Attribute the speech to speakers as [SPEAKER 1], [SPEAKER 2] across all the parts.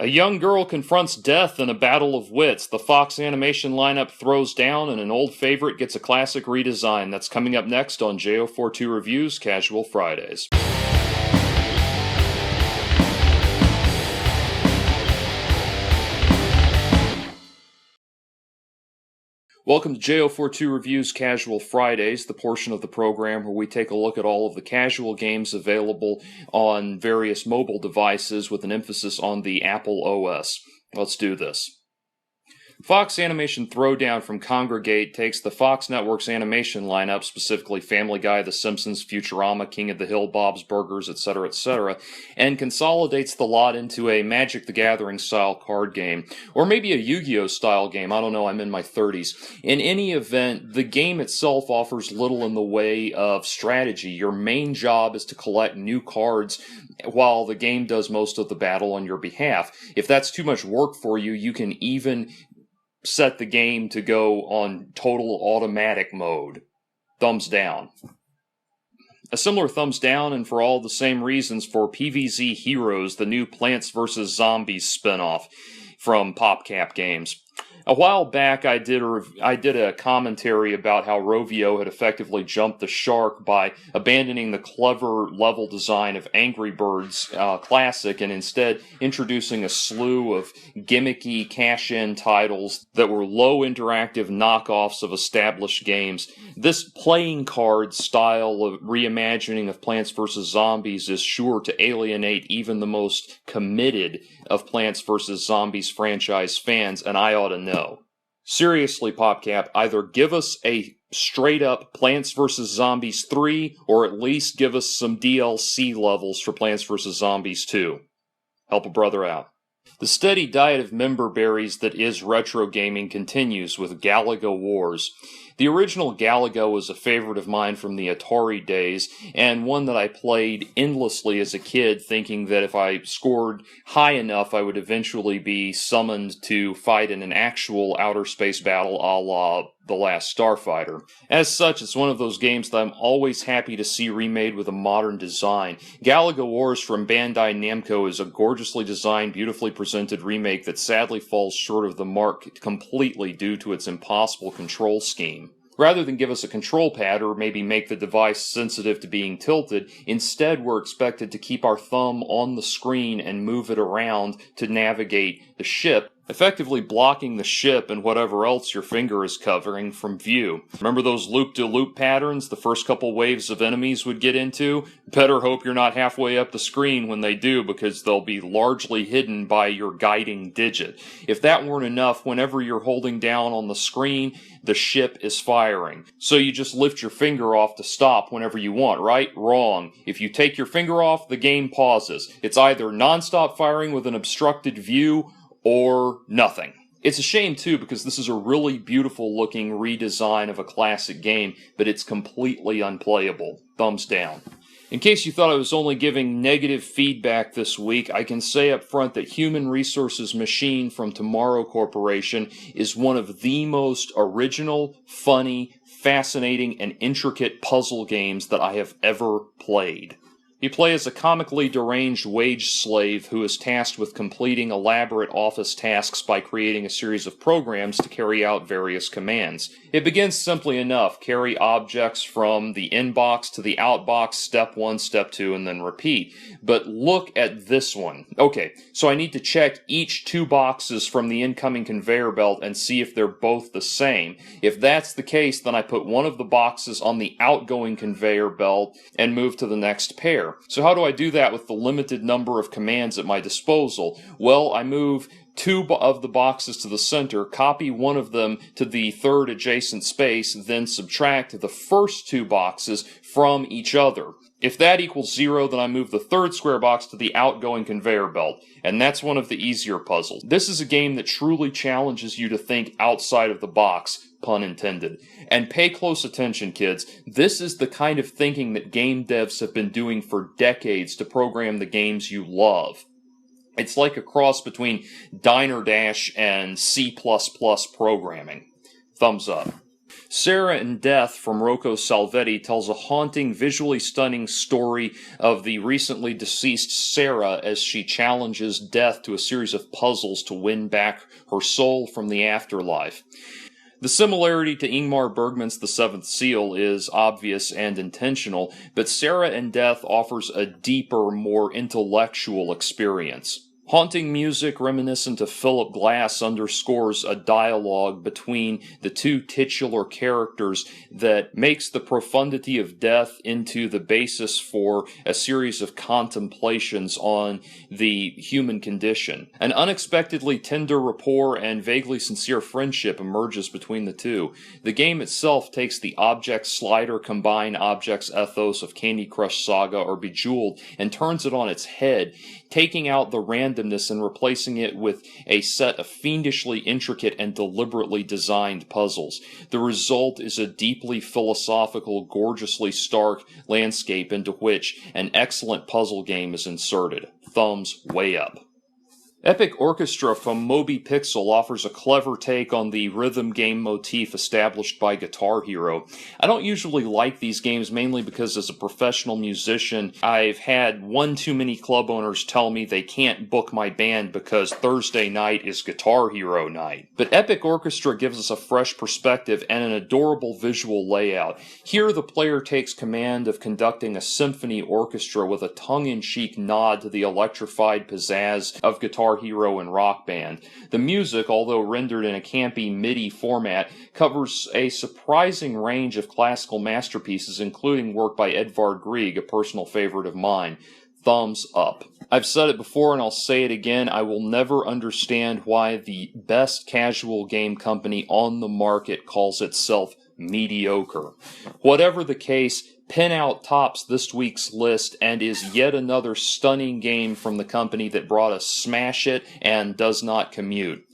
[SPEAKER 1] A young girl confronts death in a battle of wits. The Fox Animation lineup throws down, and an old favorite gets a classic redesign. That's coming up next on JO42 Reviews Casual Fridays. Welcome to JO42 Reviews Casual Fridays, the portion of the program where we take a look at all of the casual games available on various mobile devices with an emphasis on the Apple OS. Let's do this. Fox Animation Throwdown from Congregate takes the Fox Network's animation lineup, specifically Family Guy, The Simpsons, Futurama, King of the Hill, Bob's Burgers, etc., and consolidates the lot into a Magic the Gathering style card game, or maybe a Yu-Gi-Oh style game. I don't know, I'm in my 30s. In any event, the game itself offers little in the way of strategy. Your main job is to collect new cards while the game does most of the battle on your behalf. If that's too much work for you, you can even set the game to go on total automatic mode. Thumbs down. A similar thumbs down, and for all the same reasons, for PVZ Heroes, the new Plants vs. Zombies spinoff from PopCap Games. A while back, I did a commentary about how Rovio had effectively jumped the shark by abandoning the clever level design of Angry Birds Classic and instead introducing a slew of gimmicky cash-in titles that were low interactive knockoffs of established games. This playing card style of reimagining of Plants vs. Zombies is sure to alienate even the most committed of Plants vs. Zombies franchise fans, and I ought to know. Seriously, PopCap, either give us a straight-up Plants vs. Zombies 3, or at least give us some DLC levels for Plants vs. Zombies 2. Help a brother out. The steady diet of member berries that is retro gaming continues with Galaga Wars. The original Galaga was a favorite of mine from the Atari days, and one that I played endlessly as a kid, thinking that if I scored high enough, I would eventually be summoned to fight in an actual outer space battle a la The Last Starfighter. As such, it's one of those games that I'm always happy to see remade with a modern design. Galaga Wars from Bandai Namco is a gorgeously designed, beautifully presented remake that sadly falls short of the mark completely due to its impossible control scheme. Rather than give us a control pad or maybe make the device sensitive to being tilted, instead we're expected to keep our thumb on the screen and move it around to navigate the ship, effectively blocking the ship and whatever else your finger is covering from view. Remember those loop-de-loop patterns the first couple waves of enemies would get into? Better hope you're not halfway up the screen when they do, because they'll be largely hidden by your guiding digit. If that weren't enough, whenever you're holding down on the screen, the ship is firing. So you just lift your finger off to stop whenever you want, right? Wrong. If you take your finger off, the game pauses. It's either non-stop firing with an obstructed view, or nothing. It's a shame, too, because this is a really beautiful looking redesign of a classic game, but it's completely unplayable. Thumbs down. In case you thought I was only giving negative feedback this week, I can say up front that Human Resources Machine from Tomorrow Corporation is one of the most original, funny, fascinating, and intricate puzzle games that I have ever played. You play as a comically deranged wage slave who is tasked with completing elaborate office tasks by creating a series of programs to carry out various commands. It begins simply enough: carry objects from the inbox to the outbox, step 1, step 2, and then repeat. But look at this one. Okay, so I need to check each 2 boxes from the incoming conveyor belt and see if they're both the same. If that's the case, then I put one of the boxes on the outgoing conveyor belt and move to the next pair. So how do I do that with the limited number of commands at my disposal? Well, I move 2 of the boxes to the center, copy one of them to the third adjacent space, then subtract the first 2 boxes from each other. If that equals 0, then I move the third square box to the outgoing conveyor belt, and that's one of the easier puzzles. This is a game that truly challenges you to think outside of the box, pun intended. And pay close attention, kids. This is the kind of thinking that game devs have been doing for decades to program the games you love. It's like a cross between Diner Dash and C++ programming. Thumbs up. Sarah in Death from Rocco Salvetti tells a haunting, visually stunning story of the recently deceased Sarah as she challenges death to a series of puzzles to win back her soul from the afterlife. The similarity to Ingmar Bergman's The Seventh Seal is obvious and intentional, but Sarah in Death offers a deeper, more intellectual experience. Haunting music reminiscent of Philip Glass underscores a dialogue between the two titular characters that makes the profundity of death into the basis for a series of contemplations on the human condition. An unexpectedly tender rapport and vaguely sincere friendship emerges between the two. The game itself takes the object slider combine objects ethos of Candy Crush Saga or Bejeweled and turns it on its head, taking out the randomness and replacing it with a set of fiendishly intricate and deliberately designed puzzles. The result is a deeply philosophical, gorgeously stark landscape into which an excellent puzzle game is inserted. Thumbs way up. Epic Orchestra from Moby Pixel offers a clever take on the rhythm game motif established by Guitar Hero. I don't usually like these games mainly because as a professional musician, I've had one too many club owners tell me they can't book my band because Thursday night is Guitar Hero night. But Epic Orchestra gives us a fresh perspective and an adorable visual layout. Here the player takes command of conducting a symphony orchestra with a tongue-in-cheek nod to the electrified pizzazz of Guitar Hero and Rock Band. The music, although rendered in a campy MIDI format, covers a surprising range of classical masterpieces, including work by Edvard Grieg, a personal favorite of mine. Thumbs up. I've said it before and I'll say it again, I will never understand why the best casual game company on the market calls itself mediocre. Whatever the case, PinOut tops this week's list and is yet another stunning game from the company that brought us Smash It and Does Not Commute.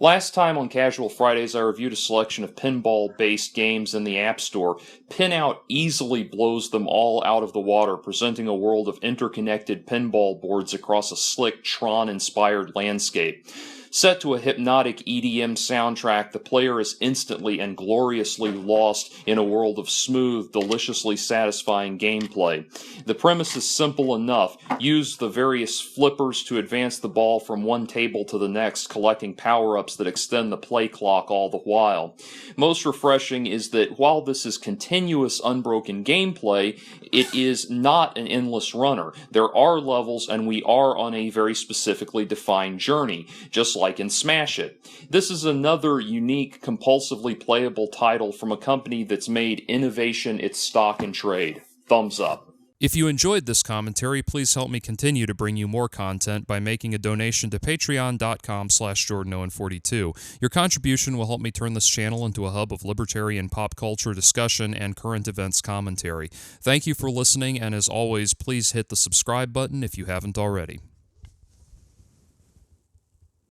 [SPEAKER 1] Last time on Casual Fridays, I reviewed a selection of pinball-based games in the App Store. PinOut easily blows them all out of the water, presenting a world of interconnected pinball boards across a slick Tron-inspired landscape. Set to a hypnotic EDM soundtrack, the player is instantly and gloriously lost in a world of smooth, deliciously satisfying gameplay. The premise is simple enough. Use the various flippers to advance the ball from one table to the next, collecting power-ups that extend the play clock all the while. Most refreshing is that while this is continuous, unbroken gameplay, it is not an endless runner. There are levels, and we are on a very specifically defined journey, just like in Smash It. This is another unique, compulsively playable title from a company that's made innovation its stock and trade. Thumbs up.
[SPEAKER 2] If you enjoyed this commentary, please help me continue to bring you more content by making a donation to patreon.com/JordanOwen42. Your contribution will help me turn this channel into a hub of libertarian pop culture discussion and current events commentary. Thank you for listening, and as always, please hit the subscribe button if you haven't already.